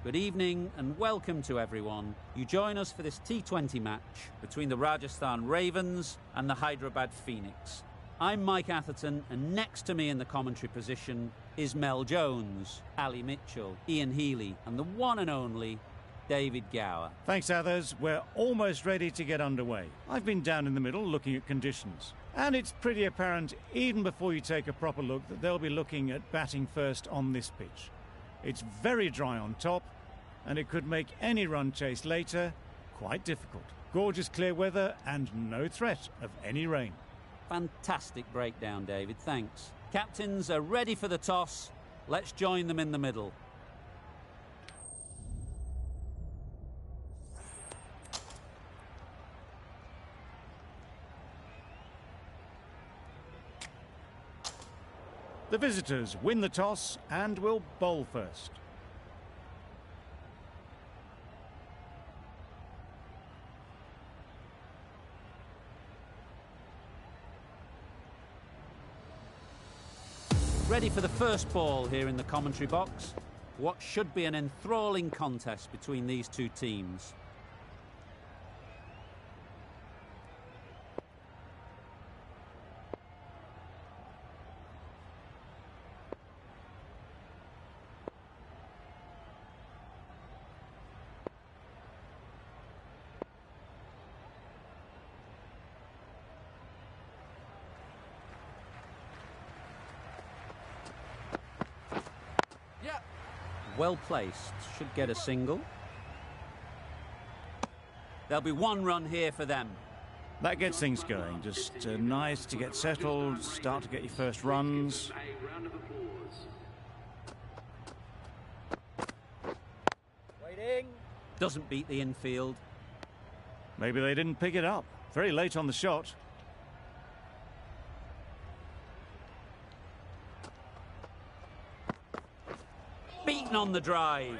Good evening and welcome to everyone. You join us for this T20 match between the Rajasthan Ravens and the Hyderabad Phoenix. I'm Mike Atherton, and next to me in the commentary position is Mel Jones, Ali Mitchell, Ian Healy and the one and only David Gower. Thanks, Athers. We're almost ready to get underway. I've been down in the middle looking at conditions. And it's pretty apparent, even before you take a proper look, that they'll be looking at batting first on this pitch. It's very dry on top, and it could make any run chase later quite difficult. Gorgeous clear weather and no threat of any rain. Fantastic breakdown, David, thanks. Captains are ready for the toss. Let's join them in the middle. The visitors win the toss and will bowl first. Ready for the first ball here in the commentary box. What should be an enthralling contest between these two teams. Well placed, should get a single. There'll be one run here for them. That gets things going. Just nice to get settled, start to get your first runs. Waiting. Doesn't beat the infield. Maybe they didn't pick it up. Very late on the shot. Beaten on the drive.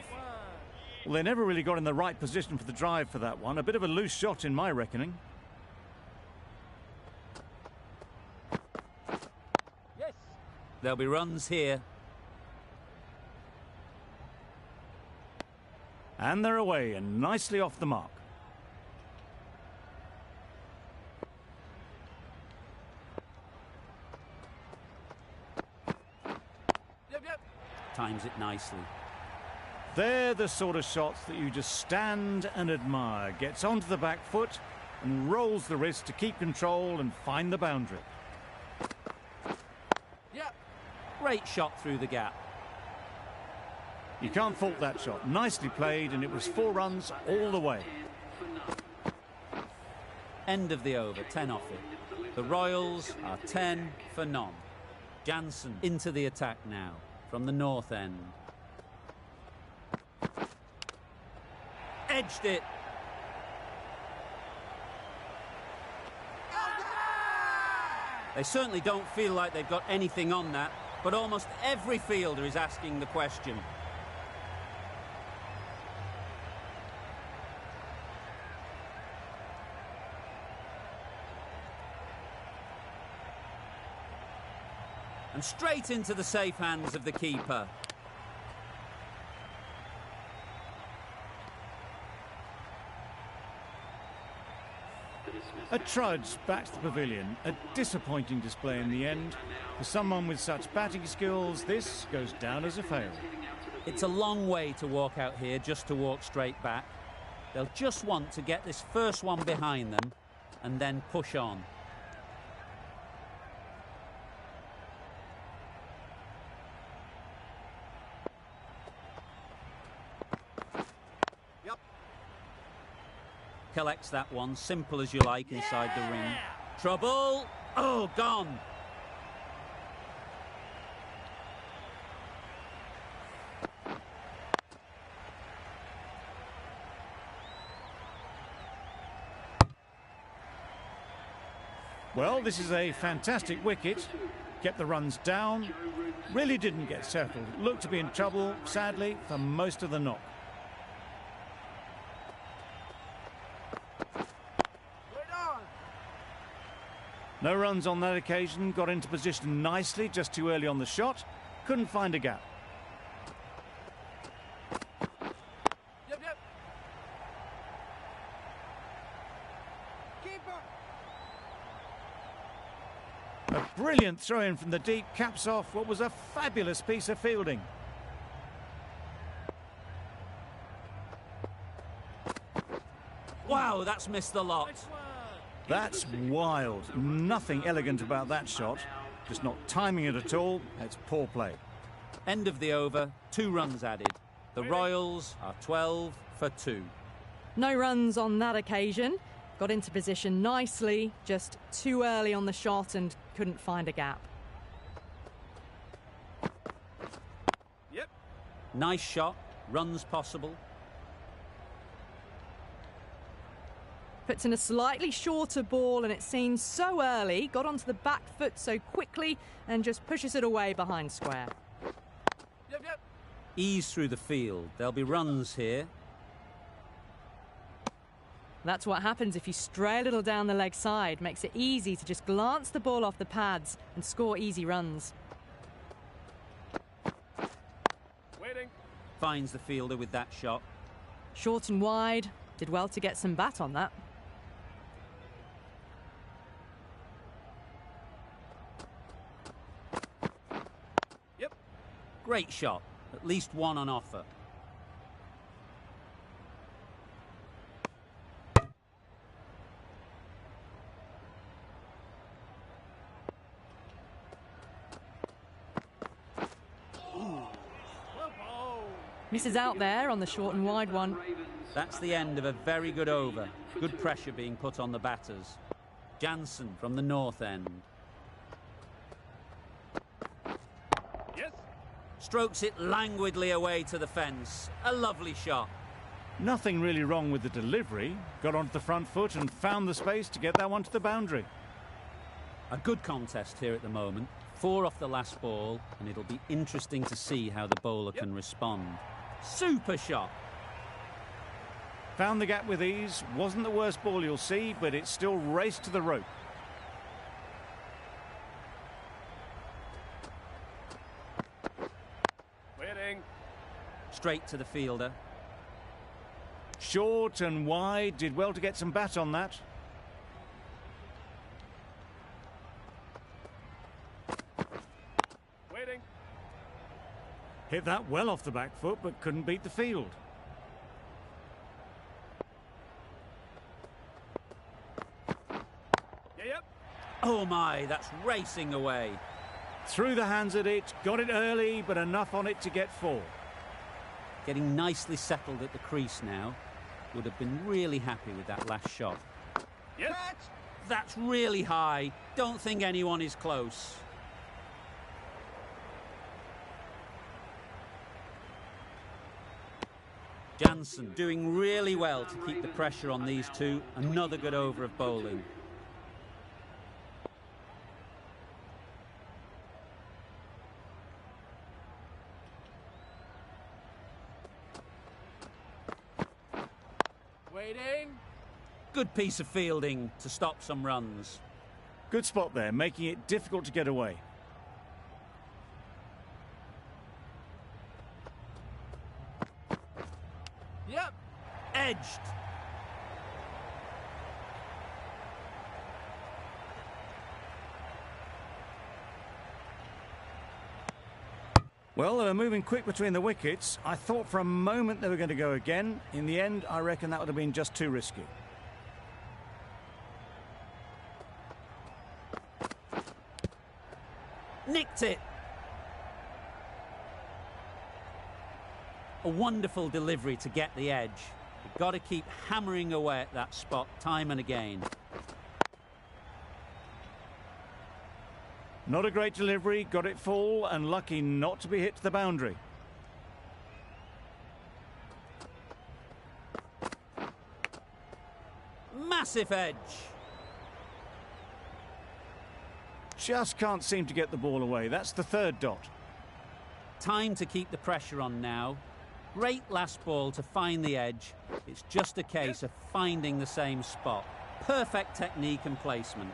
Well, they never really got in the right position for the drive for that one. A bit of a loose shot in my reckoning. Yes. There'll be runs here. And they're away and nicely off the mark. Times it nicely. They're the sort of shots that you just stand and admire. Gets onto the back foot and rolls the wrist to keep control and find the boundary. Yeah. Great shot through the gap. You can't fault that shot. Nicely played, and it was 4 runs all the way. End of the over, 10 off it. The Royals are 10 for none. Jansen into the attack now from the north end. Edged it. They certainly don't feel like they've got anything on that, but almost every fielder is asking the question. And straight into the safe hands of the keeper. A trudge back to the pavilion. A disappointing display in the end. For someone with such batting skills, this goes down as a fail. It's a long way to walk out here just to walk straight back. They'll just want to get this first one behind them and then push on. Collects that one, simple as you like, inside the ring. Trouble! Oh, gone! Well, this is a fantastic wicket. Kept the runs down. Really didn't get settled. Looked to be in trouble, sadly, for most of the knock. No runs on that occasion. Got into position nicely, just too early on the shot. Couldn't find a gap. A brilliant throw-in from the deep caps off what was a fabulous piece of fielding. Wow, that's missed the lot. That's wild. Nothing elegant about that shot. Just not timing it at all. It's poor play. End of the over, 2 runs added. The Royals are 12 for 2. No runs on that occasion. Got into position nicely, just too early on the shot and couldn't find a gap. Yep. Nice shot, runs possible. Puts in a slightly shorter ball and it seems so early, got onto the back foot so quickly and just pushes it away behind square. Yep. Ease through the field. There'll be runs here. That's what happens if you stray a little down the leg side. Makes it easy to just glance the ball off the pads and score easy runs. Waiting. Finds the fielder with that shot. Short and wide. Did well to get some bat on that. Yep. Great shot. At least one on offer. Misses out there on the short and wide one. That's the end of a very good over. Good pressure being put on the batters. Jansen from the north end. Yes. Strokes it languidly away to the fence. A lovely shot. Nothing really wrong with the delivery. Got onto the front foot and found the space to get that one to the boundary. A good contest here at the moment. 4 off the last ball, and it'll be interesting to see how the bowler can respond. Super shot. Found the gap with ease. Wasn't the worst ball you'll see, but it still raced to the rope. Waiting. Straight to the fielder. Short and wide. Did well to get some bat on that. Waiting. Hit that well off the back foot, but couldn't beat the field. Oh my, that's racing away. Through the hands at it, got it early, but enough on it to get 4. Getting nicely settled at the crease now. Would have been really happy with that last shot. Yes. That's really high. Don't think anyone is close. Jansen doing really well to keep the pressure on these two. Another good over of bowling. Waiting. Good piece of fielding to stop some runs. Good spot there, making it difficult to get away. Yep. Edged. Well, they were moving quick between the wickets. I thought for a moment they were going to go again. In the end, I reckon that would have been just too risky. Nicked it. A wonderful delivery to get the edge. You've got to keep hammering away at that spot time and again. Not a great delivery, got it full and lucky not to be hit to the boundary. Massive edge. Just can't seem to get the ball away. That's the 3rd dot. Time to keep the pressure on now. Great last ball to find the edge. It's just a case of finding the same spot. Perfect technique and placement.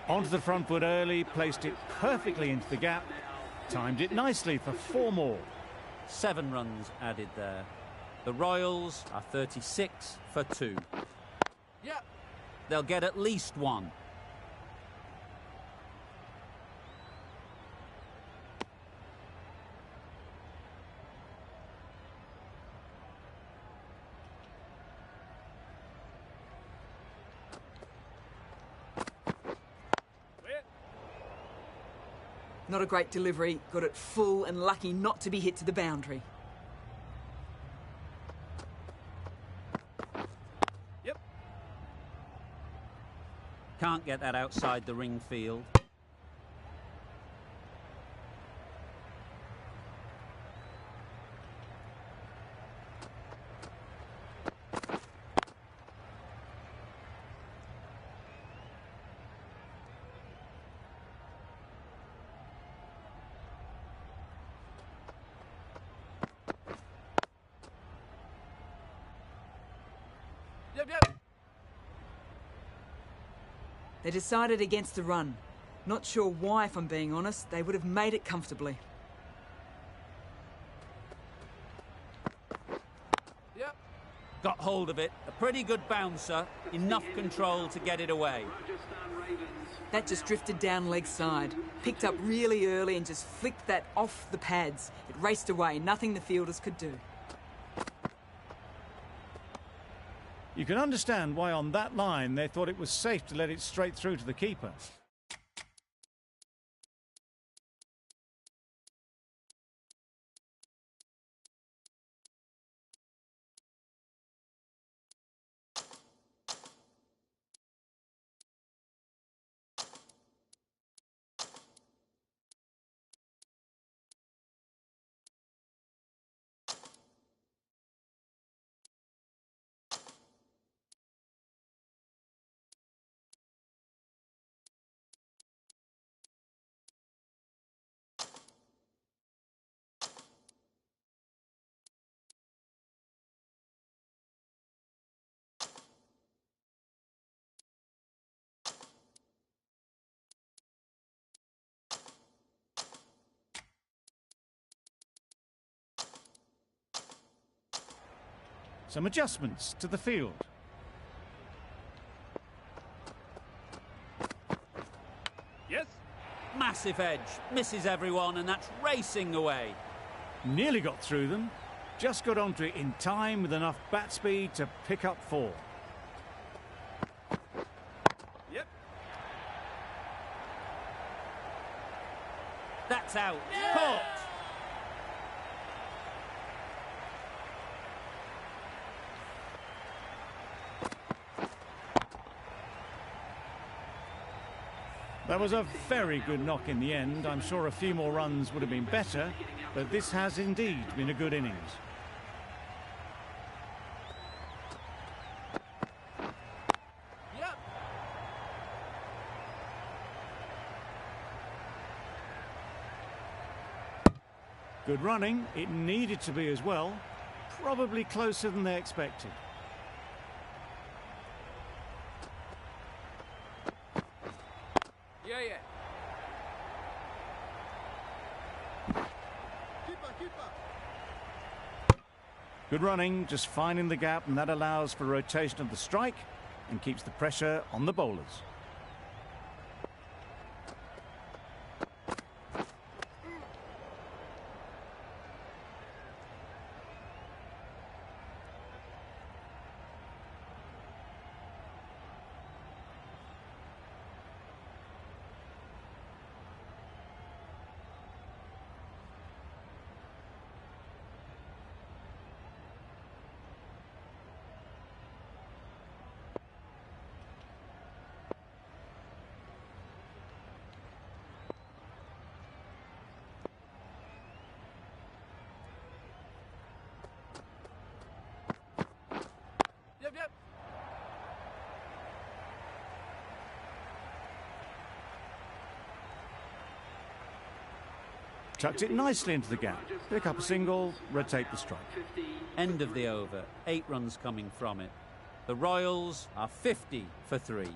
Onto the front foot early, placed it perfectly into the gap. Timed it nicely for 4 more. 7 runs added there. The Royals are 36 for 2. Yep. They'll get at least 1. Not a great delivery, got it full and lucky not to be hit to the boundary. Yep. Can't get that outside the ring field. They decided against the run. Not sure why, if I'm being honest. They would have made it comfortably. Yep. Got hold of it. A pretty good bouncer. Enough control to get it away. That just drifted down leg side. Picked up really early and just flicked that off the pads. It raced away. Nothing the fielders could do. You can understand why on that line they thought it was safe to let it straight through to the keeper. Some adjustments to the field. Yes. Massive edge. Misses everyone, and that's racing away. Nearly got through them. Just got onto it in time with enough bat speed to pick up 4. Yep. That's out. Yeah. Caught. That was a very good knock in the end. I'm sure a few more runs would have been better, but this has indeed been a good innings. Yep. Good running. It needed to be as well. Probably closer than they expected. Yeah. Good running, just finding the gap, and that allows for rotation of the strike and keeps the pressure on the bowlers. Yep. Chucked it nicely into the gap. Pick up a single, rotate the strike. End of the over. 8 runs coming from it. The Royals are 50 for 3.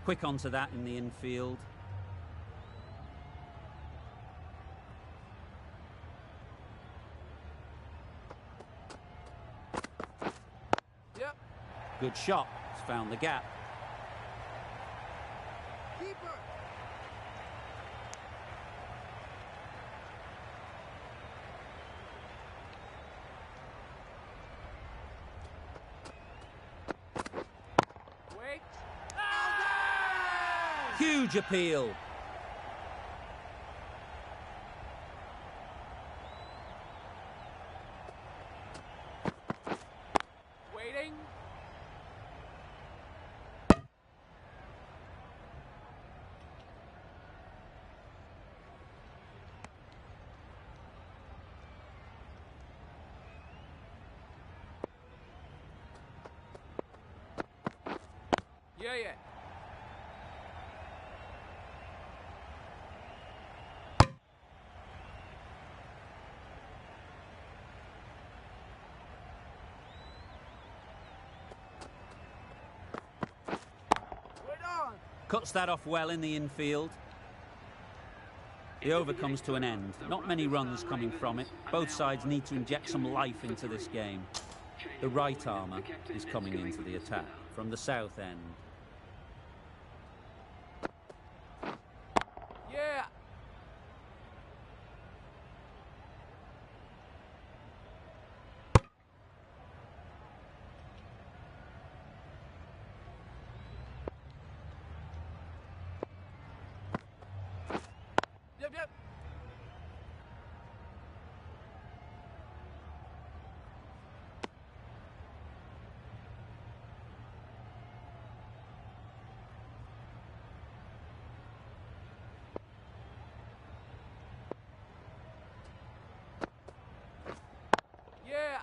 Quick onto that in the infield. Yep. Good shot. It's found the gap. Keeper. Wait. Huge appeal. Waiting. Yeah. Cuts that off well in the infield. The over comes to an end. Not many runs coming from it. Both sides need to inject some life into this game. The right armour is coming into the attack from the south end. Yeah. Yep. Yeah.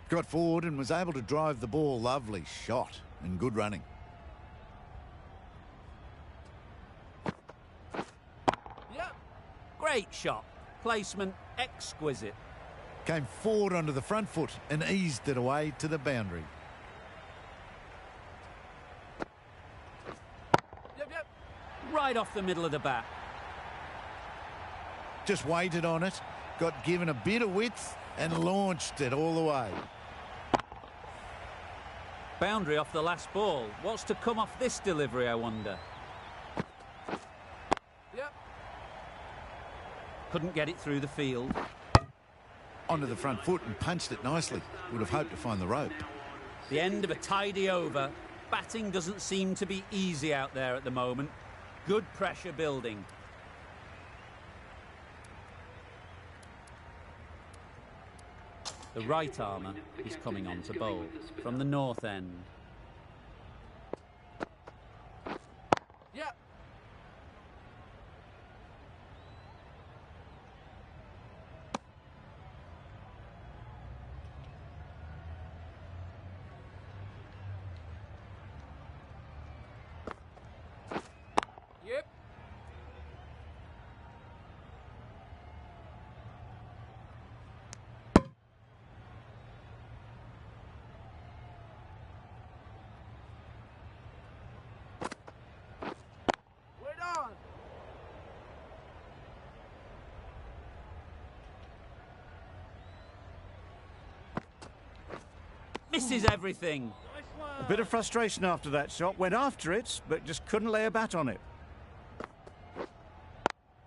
Got forward and was able to drive the ball. Lovely shot and good running. Yep. Great shot. Placement exquisite. Came forward onto the front foot and eased it away to the boundary. Yep. Right off the middle of the bat. Just waited on it, got given a bit of width and launched it all the way. Boundary off the last ball. What's to come off this delivery, I wonder? Yep. Couldn't get it through the field. Onto the front foot and punched it nicely. Would have hoped to find the rope. The end of a tidy over. Batting doesn't seem to be easy out there at the moment. Good pressure building. The right armour is coming on to bowl from the north end. Yep. Yep. Wait on. Misses everything. A bit of frustration after that shot. Went after it, but just couldn't lay a bat on it.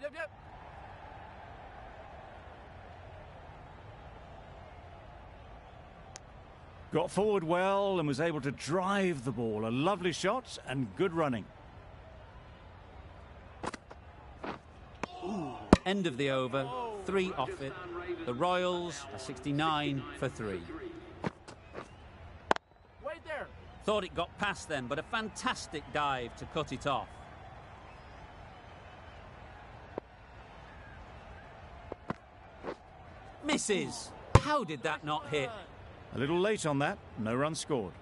Yep. Got forward well and was able to drive the ball. A lovely shot and good running. End of the over. 3 off it. The Royals are 69 for 3. Wait there. Thought it got past them, but a fantastic dive to cut it off. Misses. How did that not hit? A little late on that. No run scored.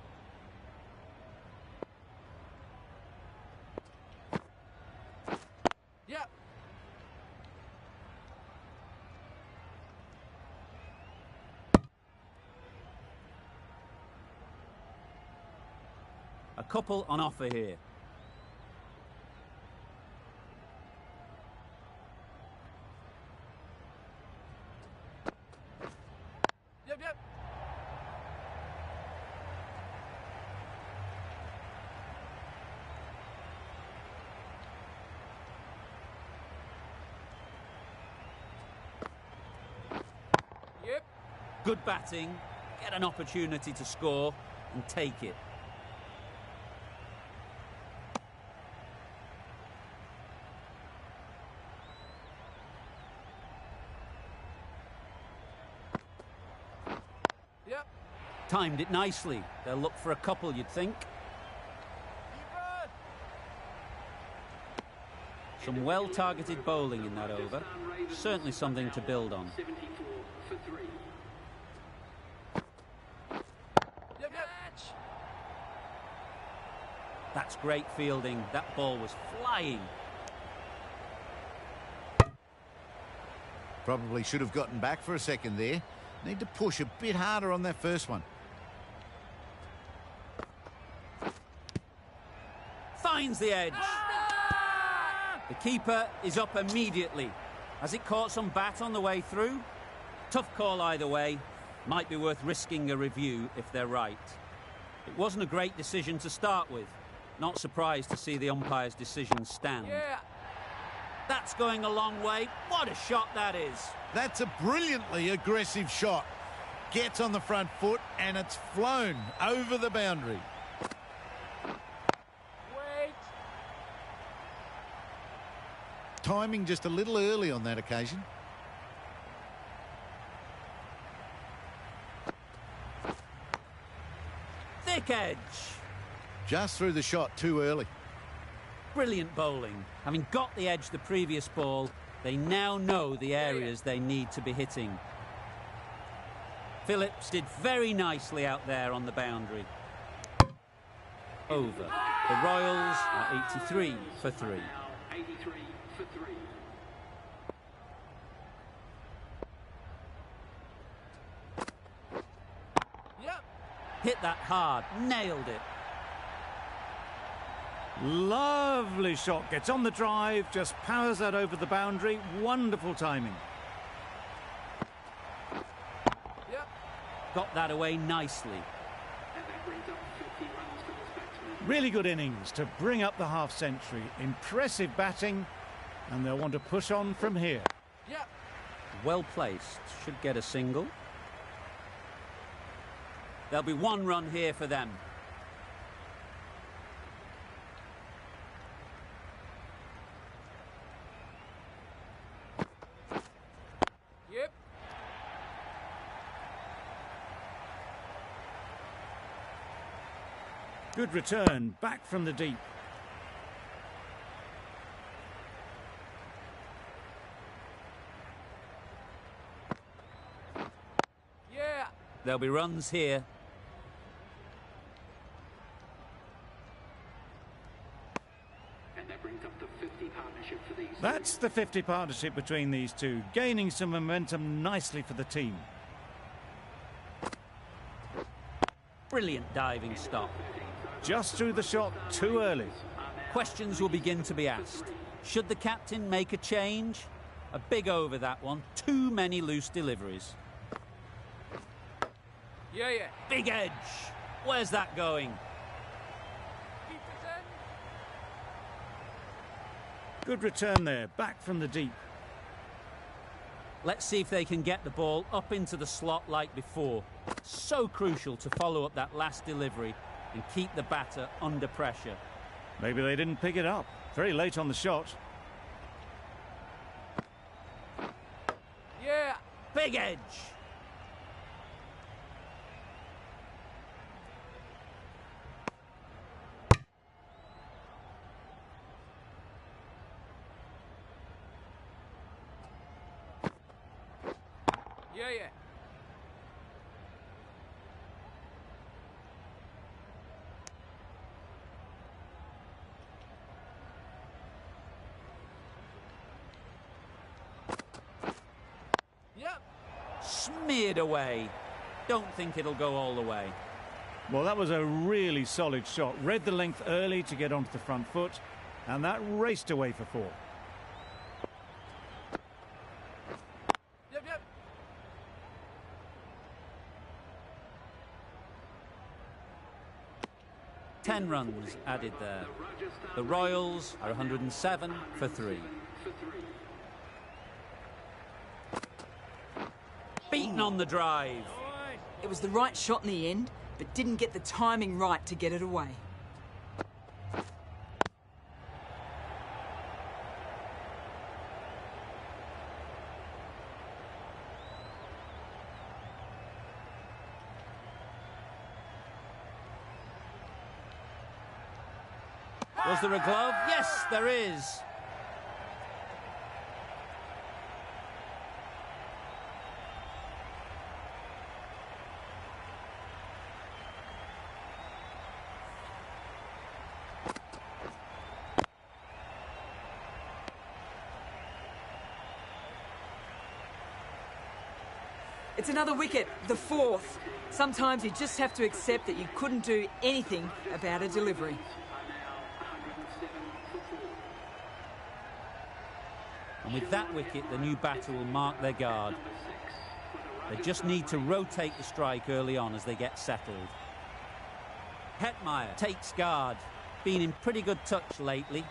Yep. A couple on offer here. Yep. Good batting. get an opportunity to score and take it. Yep. Timed it nicely. They'll look for a couple, you'd think. Some well-targeted bowling in that over. Certainly something to build on. That's great fielding. That ball was flying. Probably should have gotten back for a second there. Need to push a bit harder on that first one. Finds the edge. The keeper is up immediately. Has it caught some bat on the way through? Tough call either way. Might be worth risking a review if they're right. It wasn't a great decision to start with. Not surprised to see the umpire's decision stand. Yeah. That's going a long way. What a shot that is. That's a brilliantly aggressive shot. Gets on the front foot and it's flown over the boundary. Wait. Timing just a little early on that occasion. Thick edge. Just threw the shot too early. Brilliant bowling. Having got the edge the previous ball, they now know the areas they need to be hitting. Phillips did very nicely out there on the boundary. Over. The Royals are 83 for 3. 83 for 3. Yep. Hit that hard. Nailed it. Lovely shot. Gets on the drive, just powers that over the boundary. Wonderful timing. Yep. Got that away nicely. And that brings up 50 runs for this batsman. Really good innings to bring up the half-century. Impressive batting, and they'll want to push on from here. Yep. Well placed. Should get a single. There'll be one run here for them. Yep. Good return, back from the deep. Yeah. There'll be runs here. And that brings up the 50 partnership for these. That's the 50 partnership between these two, gaining some momentum nicely for the team. Brilliant diving stop. Just threw the shot too early. Questions will begin to be asked. Should the captain make a change? A big over that one. Too many loose deliveries. Yeah, yeah. Big edge. Where's that going? Keep it in. Good return there, back from the deep. Let's see if they can get the ball up into the slot like before. So crucial to follow up that last delivery and keep the batter under pressure. Maybe they didn't pick it up. Very late on the shot. Yeah. Big edge. Yeah, yeah. Yep. Smeared away. Don't think it'll go all the way. Well, that was a really solid shot. Read the length early to get onto the front foot, and that raced away for 4. Yep, yep. Ten runs added there. The Royals are 107 for 3. Beaten on the drive. It was the right shot in the end, but didn't get the timing right to get it away. Was there a glove? Yes, there is. It's another wicket, the fourth. Sometimes you just have to accept that you couldn't do anything about a delivery. And with that wicket, the new batter will mark their guard. They just need to rotate the strike early on as they get settled. Hetmeyer takes guard. Been in pretty good touch lately.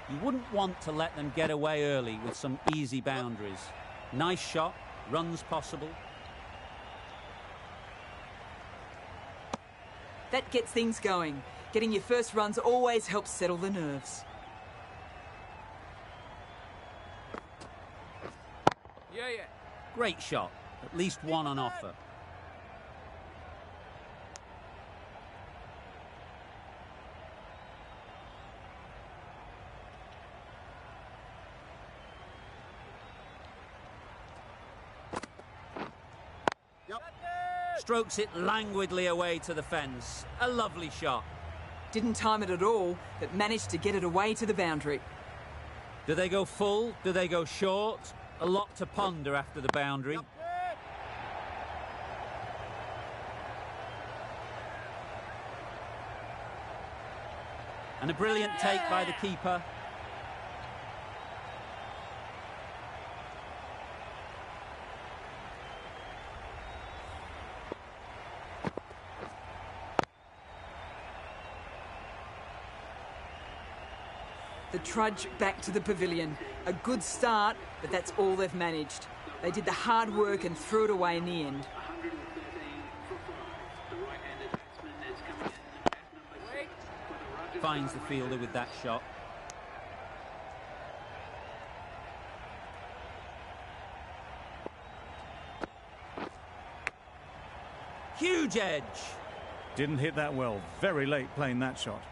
You wouldn't want to let them get away early with some easy boundaries. Nice shot, runs possible. That gets things going. Getting your first runs always helps settle the nerves. Yeah, yeah. Great shot. At least one on offer. Strokes it languidly away to the fence. A lovely shot. Didn't time it at all, but managed to get it away to the boundary. Do they go full? Do they go short? A lot to ponder after the boundary. And a brilliant take by the keeper. The trudge back to the pavilion. A good start, but that's all they've managed. They did the hard work and threw it away in the end. 113 for 5. The right-handed batsman is coming in at number 6 for the Rajasthan Finds the fielder with that shot. Huge edge. Didn't hit that well. Very late playing that shot.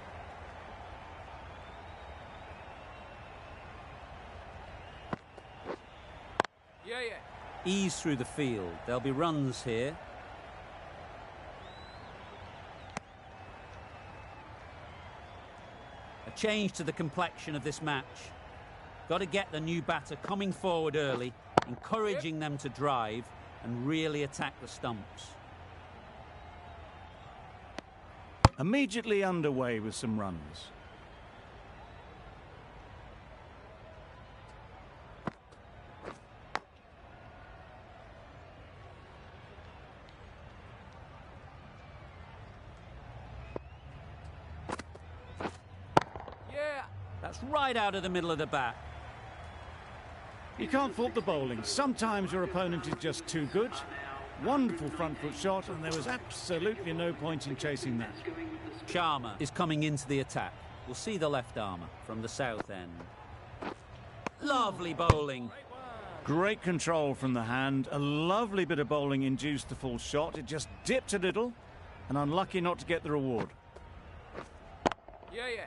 Yeah, yeah. Ease through the field. There'll be runs here. A change to the complexion of this match. Got to get the new batter coming forward early, encouraging them to drive and really attack the stumps. Immediately underway with some runs. Yeah. That's right out of the middle of the bat. You can't fault the bowling. Sometimes your opponent is just too good. Wonderful front foot shot, and there was absolutely no point in chasing that. Sharma is coming into the attack. We'll see the left armour from the south end. Lovely bowling. Great control from the hand. A lovely bit of bowling induced the full shot. It just dipped a little, and unlucky not to get the reward. Yeah, yeah.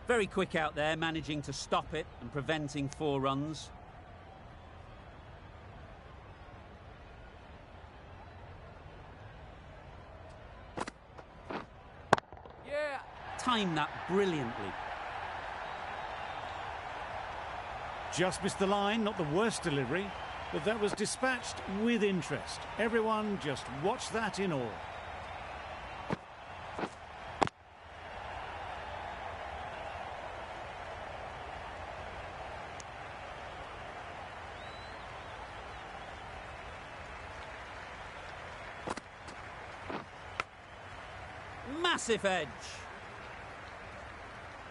Very quick out there, managing to stop it and preventing 4 runs. Yeah. Timed that brilliantly. Just missed the line, not the worst delivery, but that was dispatched with interest. Everyone just watched that in awe. Massive edge.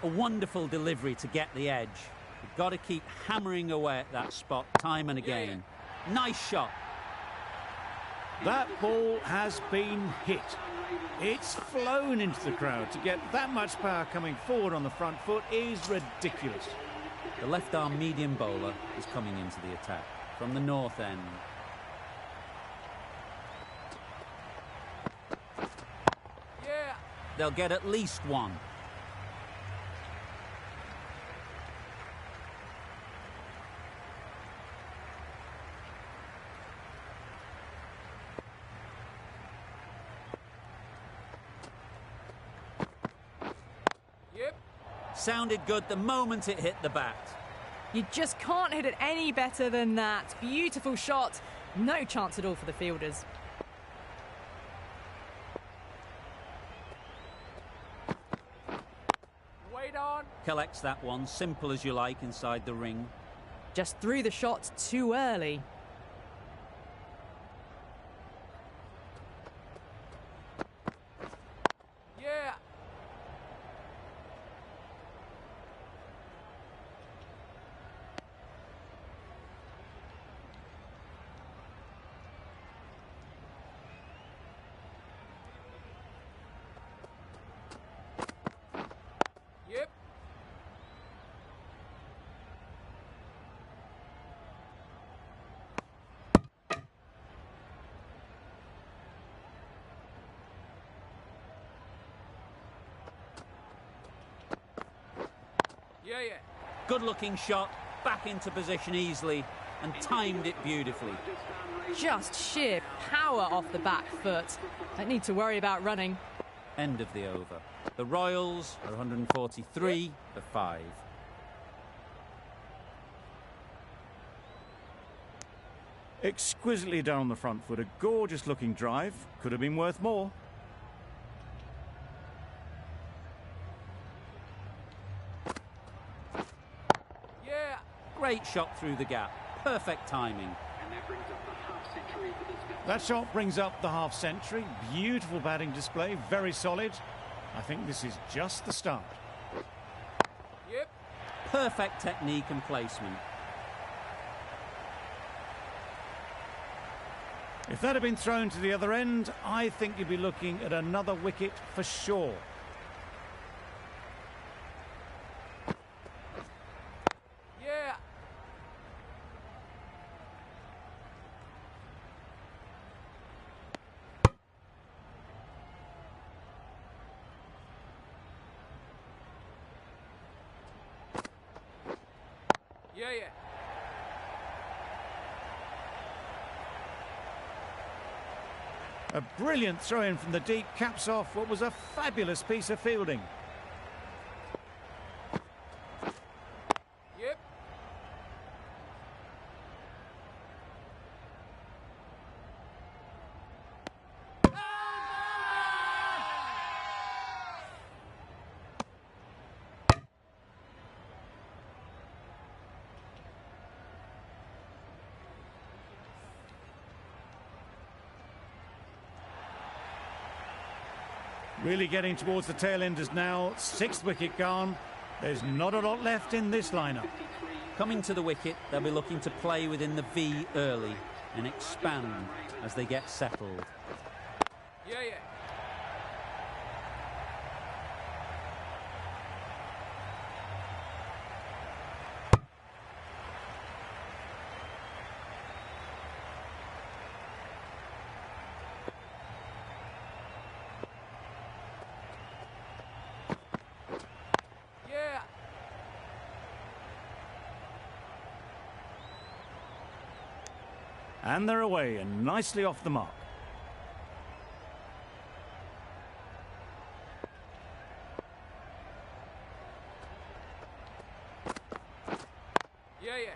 A wonderful delivery to get the edge. You've got to keep hammering away at that spot time and again. Nice shot. That ball has been hit. It's flown into the crowd. To get that much power coming forward on the front foot is ridiculous. The left-arm medium bowler is coming into the attack from the north end. Yeah. They'll get at least one. Yep. Sounded good the moment it hit the bat. You just can't hit it any better than that. Beautiful shot. No chance at all for the fielders. Wait on. Collects that one, simple as you like, inside the ring. Just threw the shot too early. Yeah. Yep. Yeah, yeah. Good-looking shot, back into position easily, and timed it beautifully. Just sheer power off the back foot. Don't need to worry about running. End of the over. The Royals are 143 for 5. Exquisitely done on the front foot. A gorgeous looking drive. Could have been worth more. Yeah. Great shot through the gap. Perfect timing. And that brings up the half century for this guy. That shot brings up the half century. Beautiful batting display. Very solid. I think this is just the start. Yep. Perfect technique and placement. If that had been thrown to the other end, I think you'd be looking at another wicket for sure. Yeah. Yeah, yeah. A brilliant throw-in from the deep caps off what was a fabulous piece of fielding. Yep. Really getting towards the tail enders now. 6th wicket gone. There's not a lot left in this lineup. Coming to the wicket, they'll be looking to play within the V early and expand as they get settled. Yeah, yeah. Yeah. And they're away and nicely off the mark. Yeah, yeah.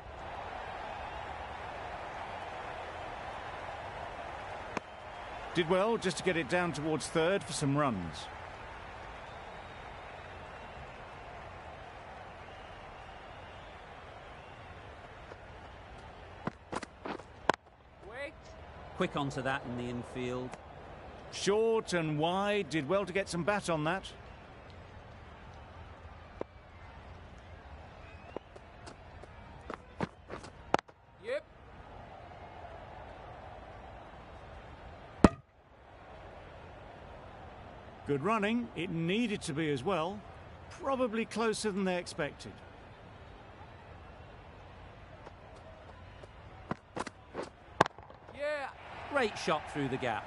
Did well just to get it down towards third for some runs. Wait. Quick onto that in the infield. Short and wide. Did well to get some bat on that. Yep. Good running. It needed to be as well. Probably closer than they expected. Yeah. Great shot through the gap.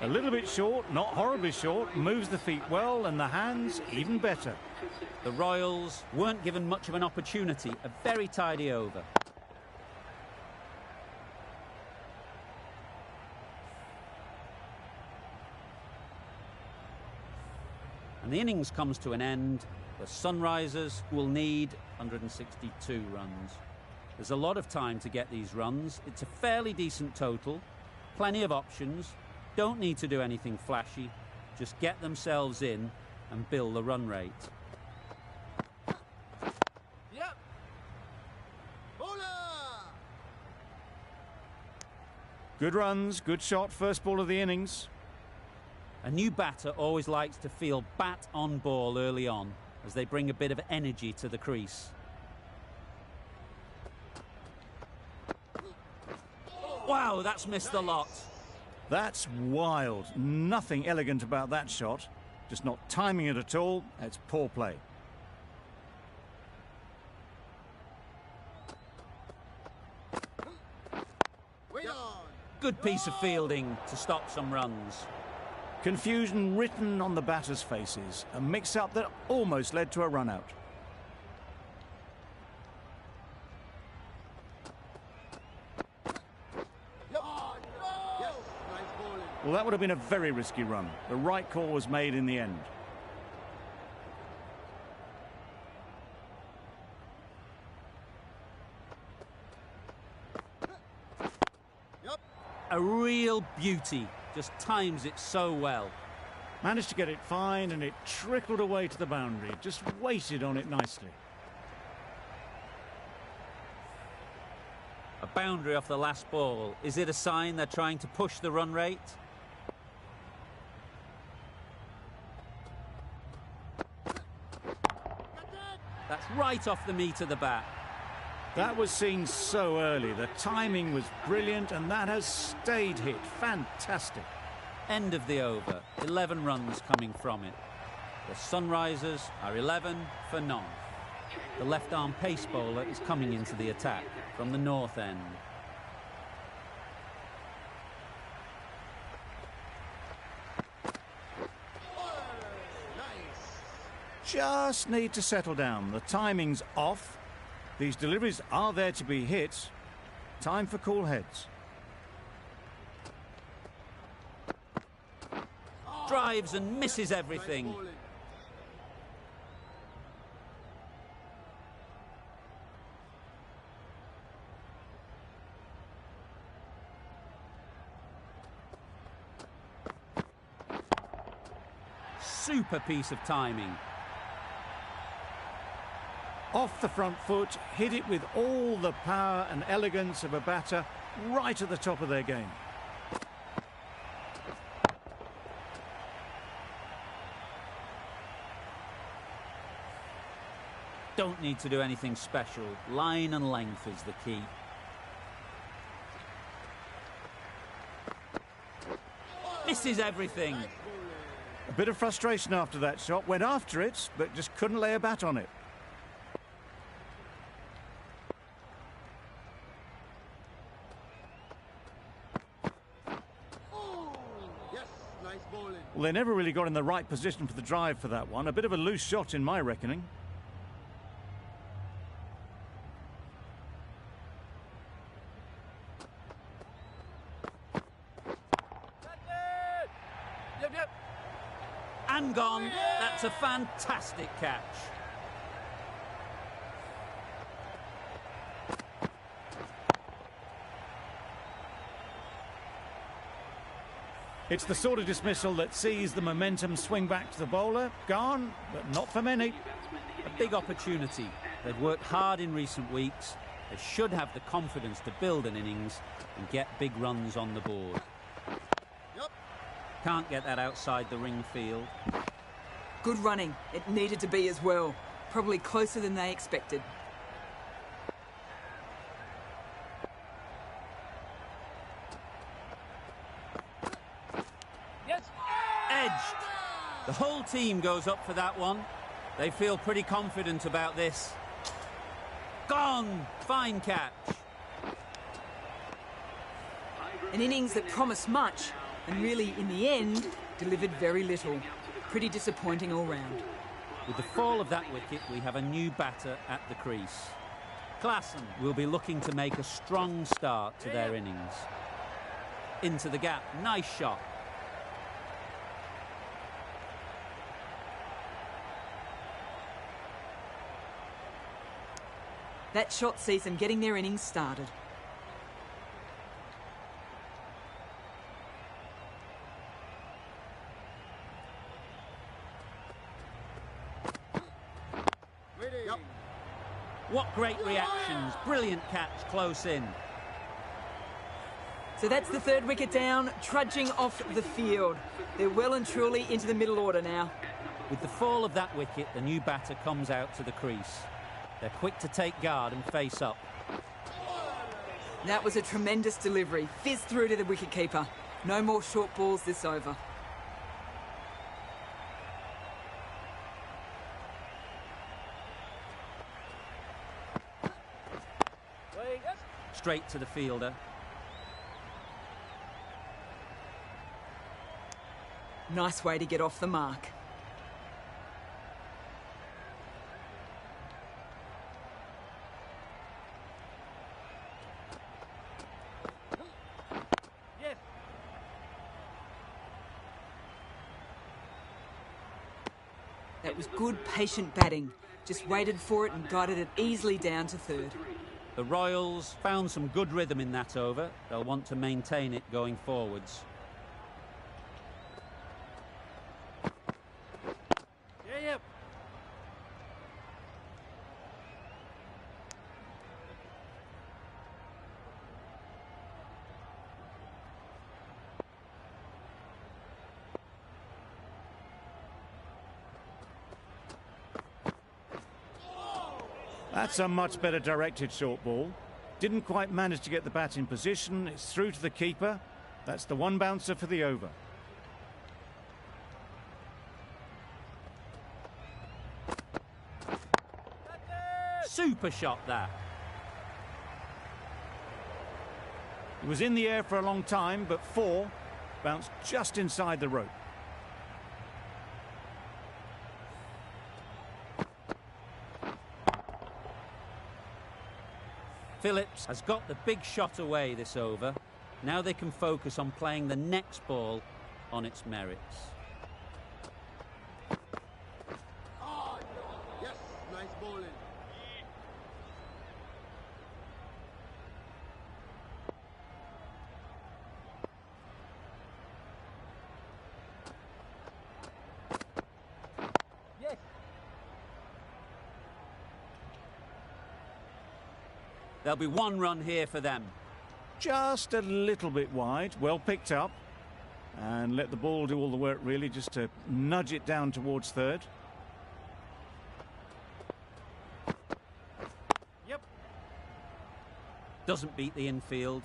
A little bit short, not horribly short. Moves the feet well and the hands even better. The Royals weren't given much of an opportunity. A very tidy over. And the innings comes to an end. The Sunrisers will need 162 runs. There's a lot of time to get these runs. It's a fairly decent total. Plenty of options. Don't need to do anything flashy. Just get themselves in and build the run rate. Yep. Good runs, good shot, first ball of the innings. A new batter always likes to feel bat on ball early on, as they bring a bit of energy to the crease. Wow, that's missed a lot. That's wild. Nothing elegant about that shot. Just not timing it at all. It's poor play. Good piece of fielding to stop some runs. Confusion written on the batters' faces. A mix-up that almost led to a run-out. Well, that would have been a very risky run. The right call was made in the end. A real beauty. Just times it so well. Managed to get it fine and it trickled away to the boundary. Just waited on it nicely. A boundary off the last ball. Is it a sign they're trying to push the run rate? That's right off the meat of the bat. That was seen so early. The timing was brilliant and that has stayed hit. Fantastic. End of the over. 11 runs coming from it. The Sunrisers are 11 for none. The left-arm pace bowler is coming into the attack from the north end. Just need to settle down. The timing's off. These deliveries are there to be hit. Time for cool heads. Drives and misses everything. Super piece of timing. Off the front foot, hit it with all the power and elegance of a batter right at the top of their game. Don't need to do anything special. Line and length is the key. Misses everything. A bit of frustration after that shot. Went after it, but just couldn't lay a bat on it. Well, they never really got in the right position for the drive for that one. A bit of a loose shot in my reckoning. Yep. And gone. That's a fantastic catch. It's the sort of dismissal that sees the momentum swing back to the bowler. Gone, but not for many. A big opportunity. They've worked hard in recent weeks. They should have the confidence to build an innings and get big runs on the board. Can't get that outside the ring field. Good running. It needed to be as well. Probably closer than they expected. Yes. Edged. team goes up for that one. They feel pretty confident about this. Gone! Fine catch. An innings that promised much and really, in the end, delivered very little. Pretty disappointing all round. With the fall of that wicket, we have a new batter at the crease. Klassen will be looking to make a strong start to their innings. Into the gap. Nice shot. That shot sees them getting their innings started. Yep. What great reactions. Brilliant catch close in. So that's the third wicket down, trudging off the field. They're well and truly into the middle order now. With the fall of that wicket, the new batter comes out to the crease. They're quick to take guard and face up. That was a tremendous delivery. Fizzed through to the wicketkeeper. No more short balls this over. Straight to the fielder. Nice way to get off the mark. That was good, patient batting. Just waited for it and guided it easily down to third. The Royals found some good rhythm in that over. They'll want to maintain it going forwards. That's a much better directed short ball. Didn't quite manage to get the bat in position. It's through to the keeper. That's the one bouncer for the over. Super shot that. It was in the air for a long time, but four bounced just inside the rope. Phillips has got the big shot away this over. Now they can focus on playing the next ball on its merits. Yes, nice bowling. There'll be one run here for them. Just a little bit wide, well picked up. And let the ball do all the work really, just to nudge it down towards third. Yep. Doesn't beat the infield.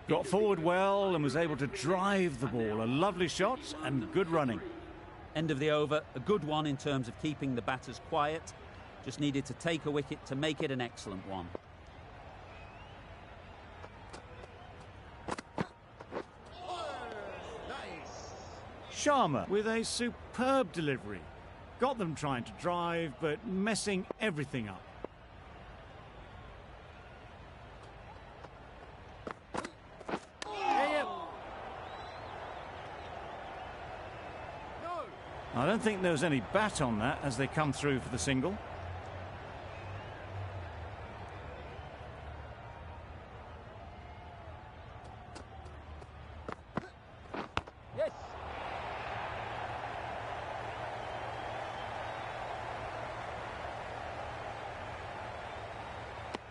Got forward well and was able to drive the ball. A lovely shot and good running. End of the over, a good one in terms of keeping the batters quiet. Just needed to take a wicket to make it an excellent one. Sharma with a superb delivery. Got them trying to drive, but messing everything up. I don't think there was any bat on that as they come through for the single.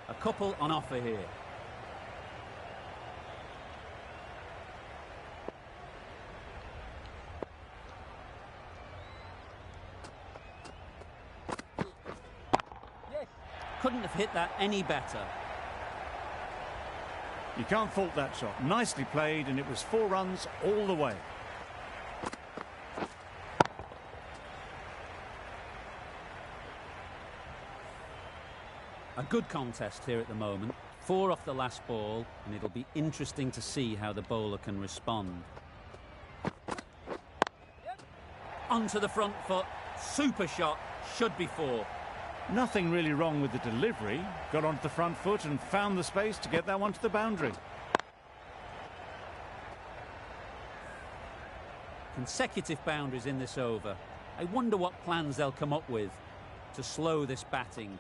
A couple on offer here. Couldn't have hit that any better. You can't fault that shot. Nicely played, and it was 4 runs all the way. A good contest here at the moment. 4 off the last ball, and it'll be interesting to see how the bowler can respond. Onto the front foot. Super shot. Should be 4. Nothing really wrong with the delivery. Got onto the front foot and found the space to get that one to the boundary. Consecutive boundaries in this over. I wonder what plans they'll come up with to slow this batting.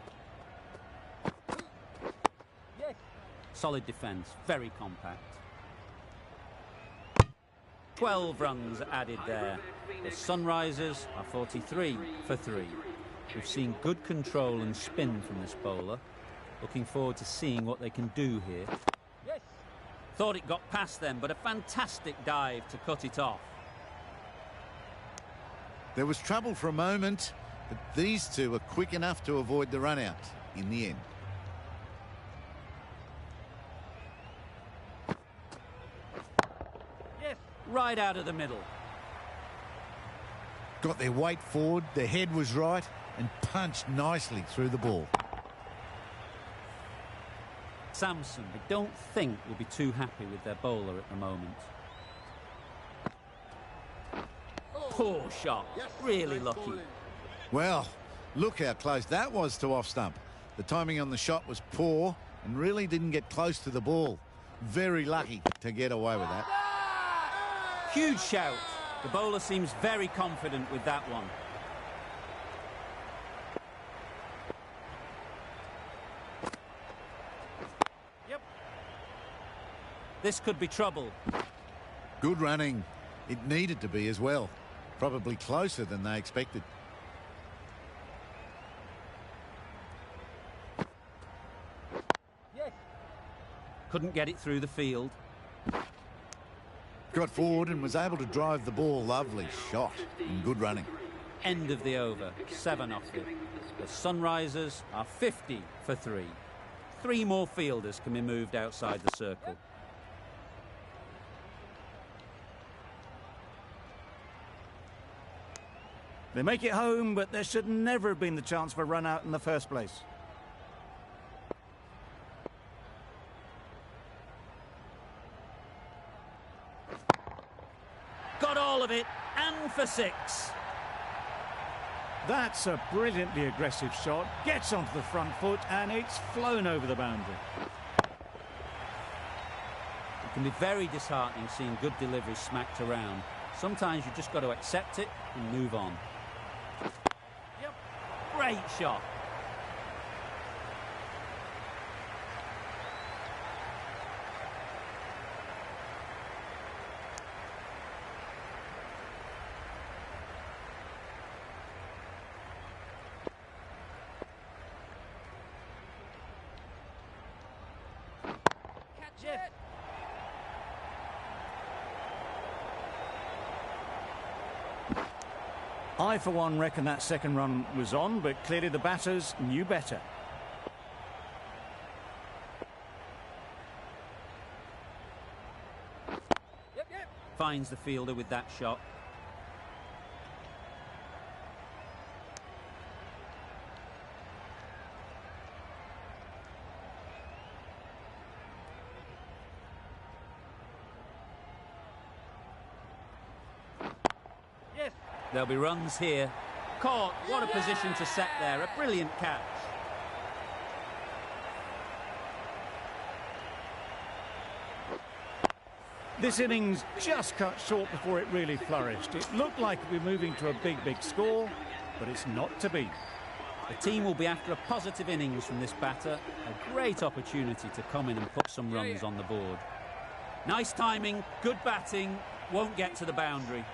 Solid defence, very compact. 12 runs added there. The Sunrisers are 43 for 3. We've seen good control and spin from this bowler. Looking forward to seeing what they can do here. Thought it got past them, but a fantastic dive to cut it off. There was trouble for a moment, but these two were quick enough to avoid the run-out in the end. Right out of the middle. Got their weight forward, their head was right, and punched nicely through the ball. Samson, I don't think, will be too happy with their bowler at the moment. Poor shot. Really lucky. Well, look how close that was to off stump. The timing on the shot was poor and really didn't get close to the ball. Very lucky to get away with that. Huge shout. The bowler seems very confident with that one. Yep. This could be trouble. Good running. It needed to be as well. Probably closer than they expected. Couldn't get it through the field. Got forward and was able to drive the ball. Lovely shot and good running. End of the over. 7 off it. The Sunrisers are 50 for 3. 3 more fielders can be moved outside the circle. They make it home, but there should never have been the chance for a run out in the first place. Got all of it, and for 6. That's a brilliantly aggressive shot. Gets onto the front foot, and it's flown over the boundary. It can be very disheartening seeing good deliveries smacked around. Sometimes you just got to accept it and move on. Yep. Great shot. Catch it. I, for one, reckon that second run was on, but clearly the batters knew better. Yep, yep. Finds the fielder with that shot. There'll be runs here. Caught. What a position to set there. A brilliant catch. This innings just cut short before it really flourished. It looked like we're moving to a big score, but it's not to be. The team will be after a positive innings from this batter. A great opportunity to come in and put some runs on the board. Nice timing, good batting, won't get to the boundary.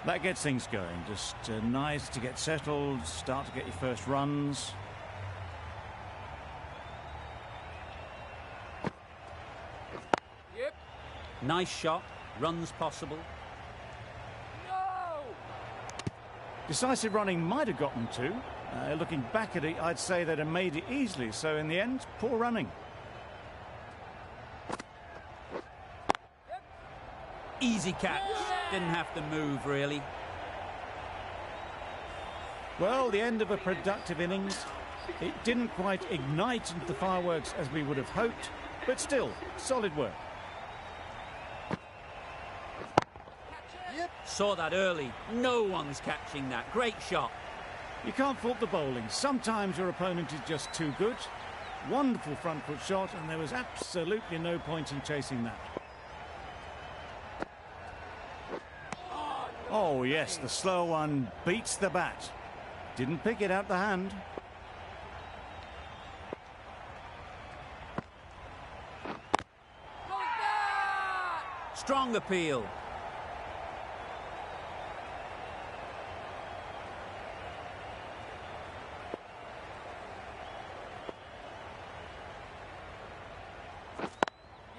That gets things going. Just nice to get settled, start to get your first runs. Yep. Nice shot, runs possible. No! Decisive running might have gotten 2. Looking back at it, I'd say they'd have made it easily. So in the end, poor running. Easy catch. Didn't have to move, really. Well, the end of a productive innings. It didn't quite ignite into the fireworks as we would have hoped, but still, solid work. Saw that early. No one's catching that. Great shot. You can't fault the bowling. Sometimes your opponent is just too good. Wonderful front foot shot, and there was absolutely no point in chasing that. Oh yes, the slow one beats the bat. Didn't pick it out the hand. Strong appeal.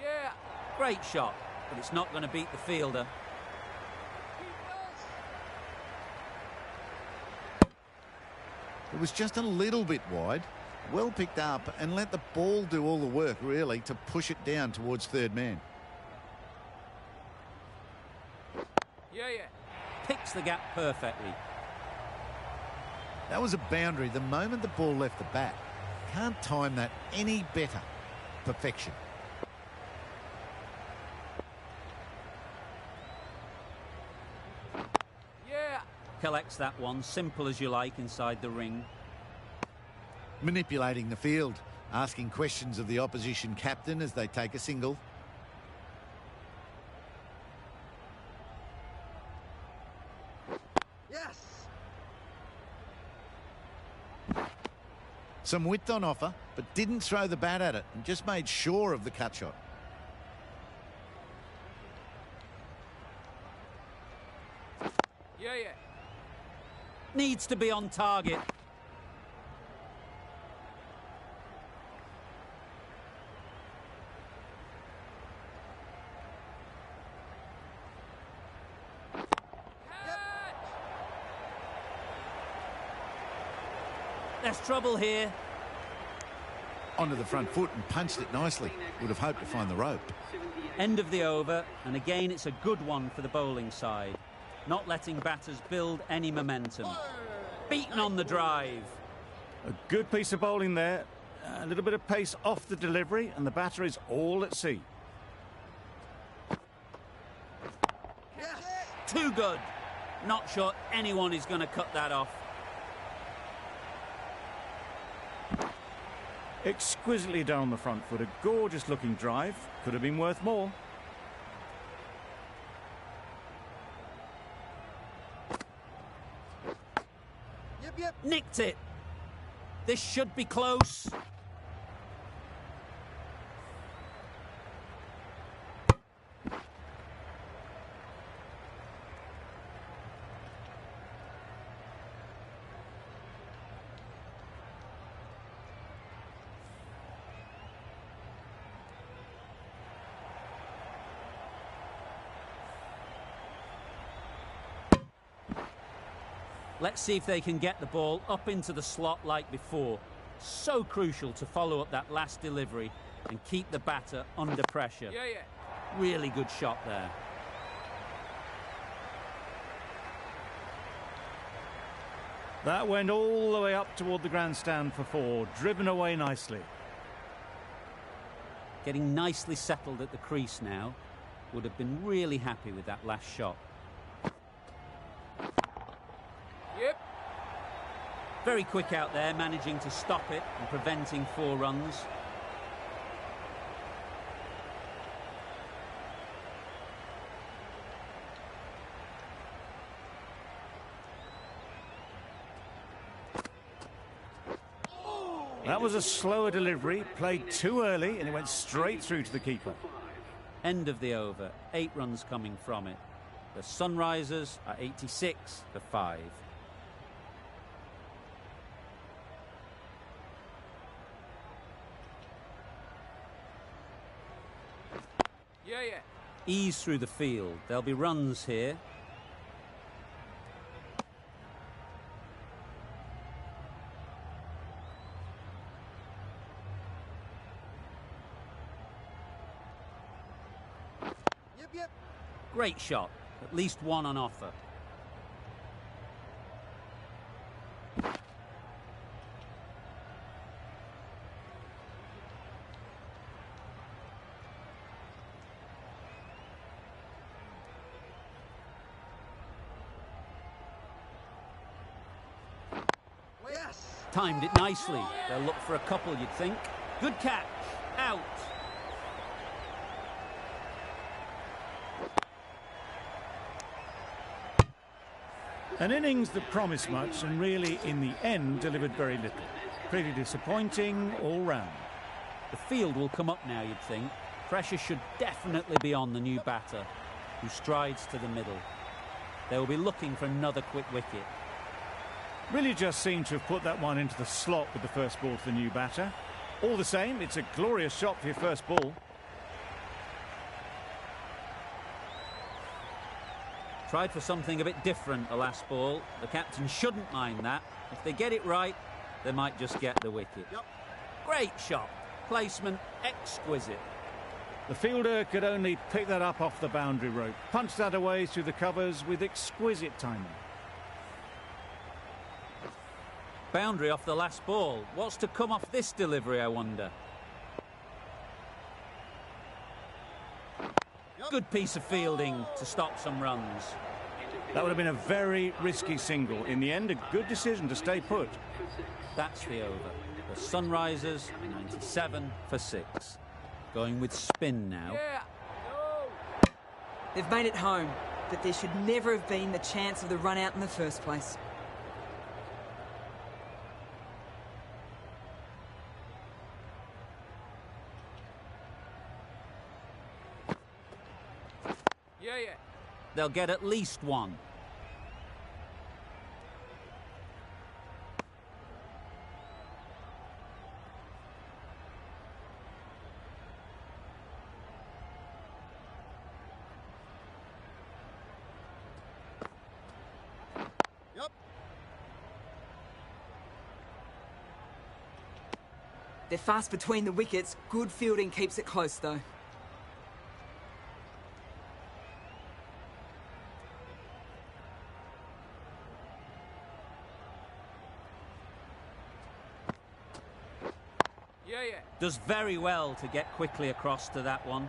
Yeah. Great shot, but it's not going to beat the fielder. It was just a little bit wide. Well picked up and let the ball do all the work, really, to push it down towards third man. Yeah, yeah. Picks the gap perfectly. That was a boundary the moment the ball left the bat. Can't time that any better. Perfection. Yeah. Collects that one, simple as you like, inside the ring. Manipulating the field, asking questions of the opposition captain as they take a single. Yes. Some width on offer, but didn't throw the bat at it and just made sure of the cut shot. Yeah, yeah. Needs to be on target. There's trouble here. Onto the front foot and punched it nicely. Would have hoped to find the rope. End of the over, and again it's a good one for the bowling side. Not letting batters build any momentum. Beaten on the drive. A good piece of bowling there. A little bit of pace off the delivery, and the batter is all at sea. Too good. Not sure anyone is going to cut that off. Exquisitely done on the front foot. A gorgeous looking drive. Could have been worth more. Yep. Nicked it. This should be close. Let's see if they can get the ball up into the slot like before. So crucial to follow up that last delivery and keep the batter under pressure. Yeah, yeah. Really good shot there. That went all the way up toward the grandstand for four. Driven away nicely. Getting nicely settled at the crease now. Would have been really happy with that last shot. Yep. Very quick out there, managing to stop it and preventing 4 runs. That was a slower delivery, played too early, and it went straight through to the keeper. End of the over, 8 runs coming from it. The Sunrisers are 86 for 5. Yeah, yeah. Ease through the field. There'll be runs here. Yep. Great shot. At least one on offer. Timed it nicely. They'll look for a couple, you'd think. Good catch. Out. An innings that promised much and really, in the end, delivered very little. Pretty disappointing all round. The field will come up now, you'd think. Pressure should definitely be on the new batter, who strides to the middle. They will be looking for another quick wicket. Really just seemed to have put that one into the slot with the first ball to the new batter. All the same, it's a glorious shot for your first ball. Tried for something a bit different the last ball. The captain shouldn't mind that. If they get it right, they might just get the wicket. Yep. Great shot. Placement exquisite. The fielder could only pick that up off the boundary rope. Punched that away through the covers with exquisite timing. Boundary off the last ball. What's to come off this delivery, I wonder? Good piece of fielding to stop some runs. That would have been a very risky single. In the end, a good decision to stay put. That's the over. The Sunrisers, 97 for 6. Going with spin now. Yeah. They've made it home, but there should never have been the chance of the run out in the first place. Yeah, yeah. They'll get at least one. Yep. They're fast between the wickets. Good fielding keeps it close, though. Yeah, yeah. Does very well to get quickly across to that one.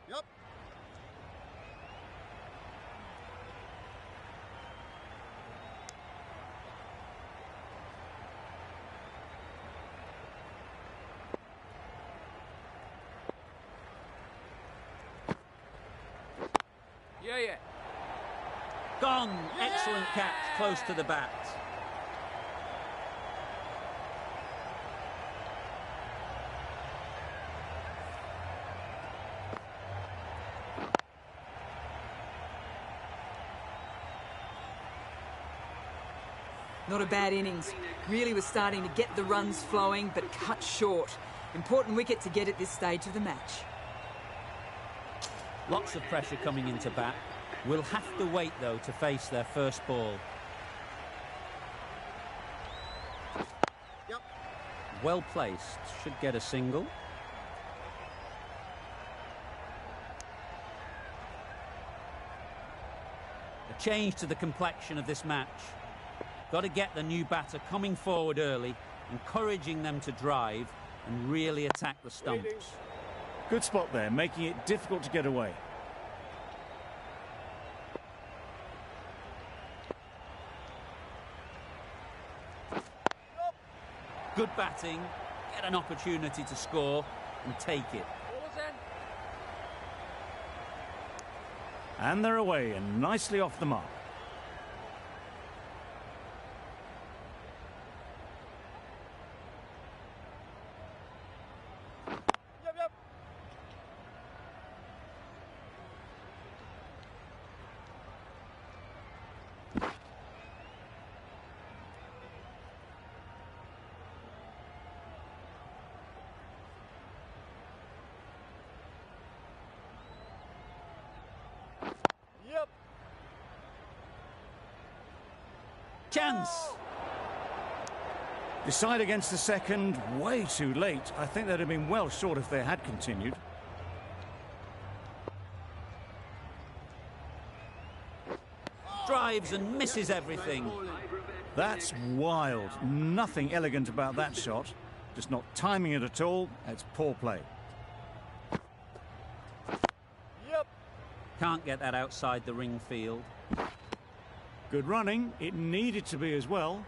Yep. Yeah, yeah. Gone. Excellent catch, close to the bat. Not a bad innings. Really was starting to get the runs flowing, but cut short. Important wicket to get at this stage of the match. Lots of pressure coming into bat. Will have to wait, though, to face their first ball. Yep. Well placed. Should get a single. A change to the complexion of this match. Got to get the new batter coming forward early, encouraging them to drive and really attack the stumps. Good spot there, making it difficult to get away. Good batting, get an opportunity to score and take it. Ball's in. And they're away and nicely off the mark. Yep, yep. Yep. Chance! Decide against the second, way too late. I think they'd have been well short if they had continued. Drives and misses everything. That's wild. Nothing elegant about that shot. just not timing it at all. It's poor play. Yep. Can't get that outside the ring field. Good running. It needed to be as well.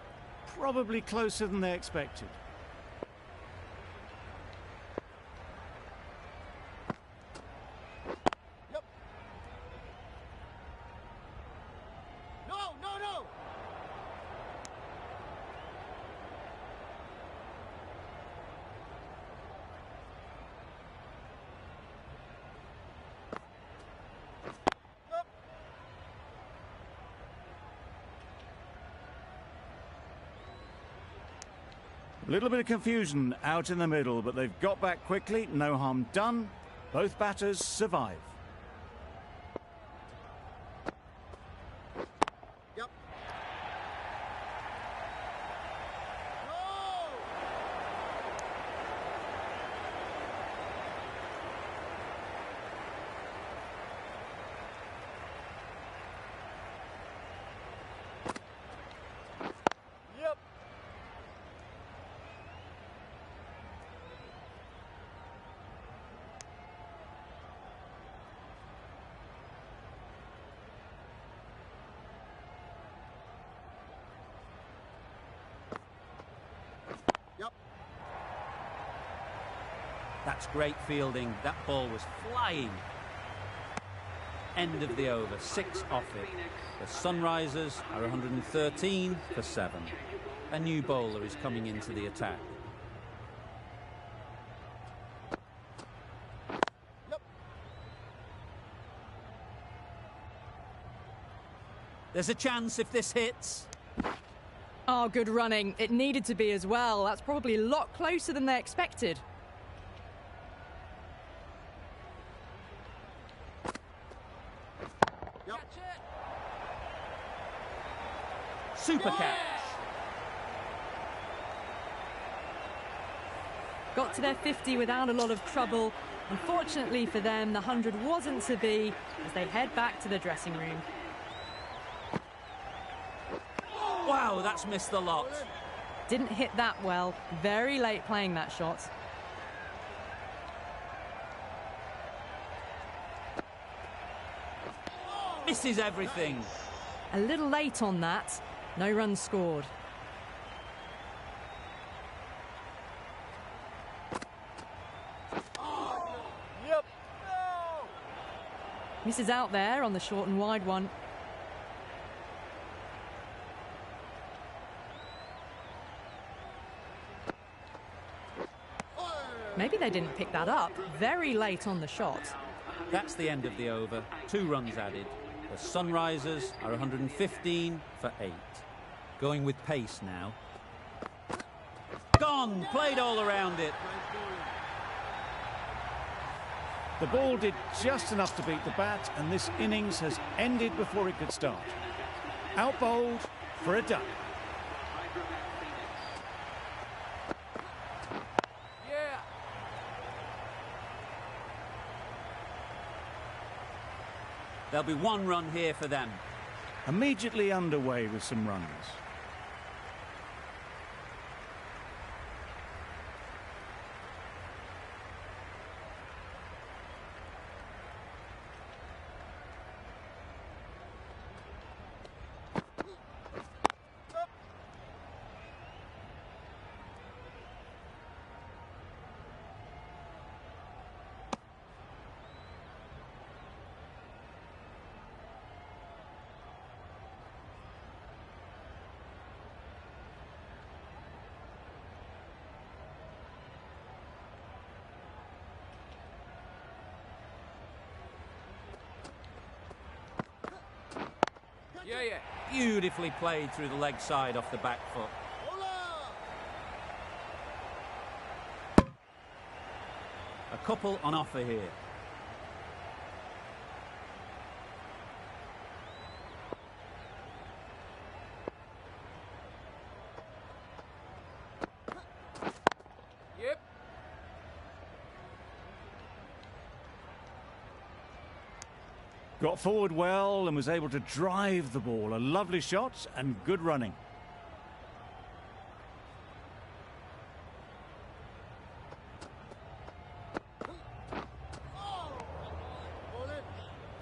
Probably closer than they expected. Yep. No, no, no. Yep. A little bit of confusion out in the middle, but they've got back quickly. No harm done. Both batters survive. Yep. No. Yep. Yep. That's great fielding. That ball was flying. End of the over. 6 off it. The Sunrisers are 113 for 7. A new bowler is coming into the attack. Yep. There's a chance if this hits. Oh, good running. It needed to be as well. That's probably a lot closer than they expected. Yep. Super catch. Got to their 50 without a lot of trouble. Unfortunately for them, the 100 wasn't to be as they head back to the dressing room. Wow, that's missed the lot. Didn't hit that well. Very late playing that shot. Misses everything. A little late on that. No runs scored. Yep. No. Misses out there on the short and wide one. Maybe they didn't pick that up. Very late on the shot. That's the end of the over. 2 runs added. The Sunrisers are 115 for 8. Going with pace now. Gone! Played all around it. The ball did just enough to beat the bat, and this innings has ended before it could start. Out bowled for a duck. Yeah. There'll be 1 run here for them. Immediately underway with some runs. Yeah, yeah. Beautifully played through the leg side off the back foot. Hola. A couple on offer here. Yep. Got forward well and was able to drive the ball. A lovely shot and good running.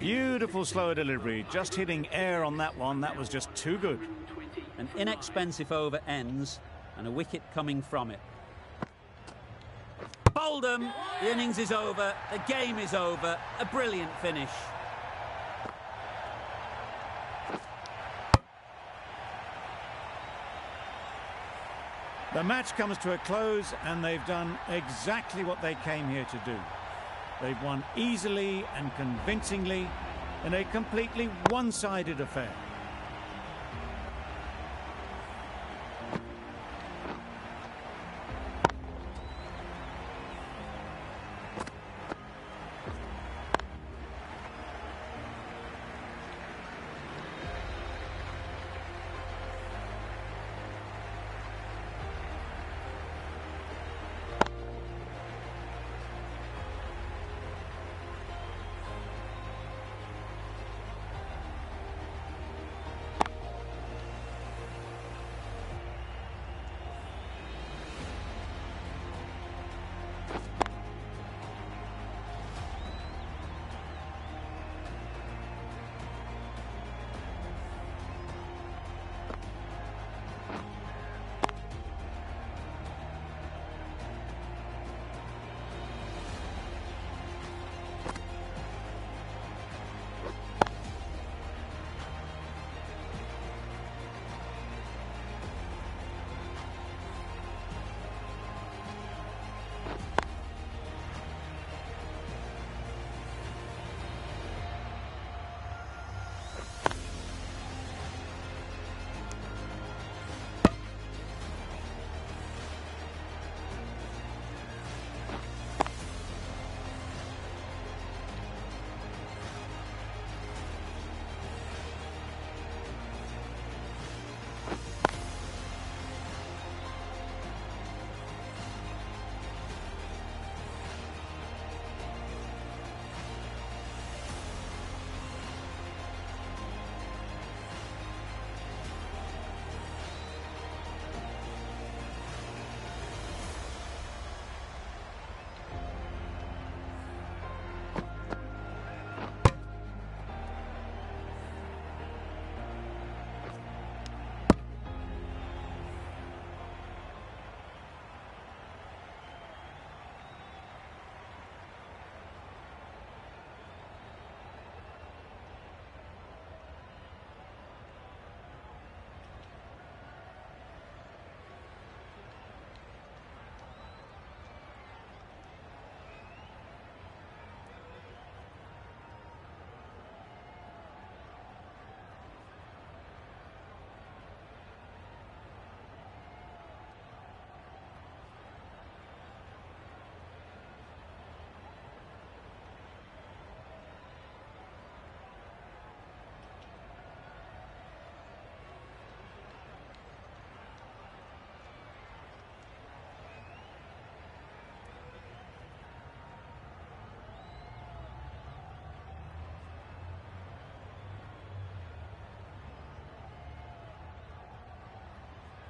Beautiful slower delivery, just hitting air on that one. That was just too good. An inexpensive over ends and a wicket coming from it. Bowled him. The innings is over. The game is over. A brilliant finish. The match comes to a close and they've done exactly what they came here to do. They've won easily and convincingly in a completely one-sided affair.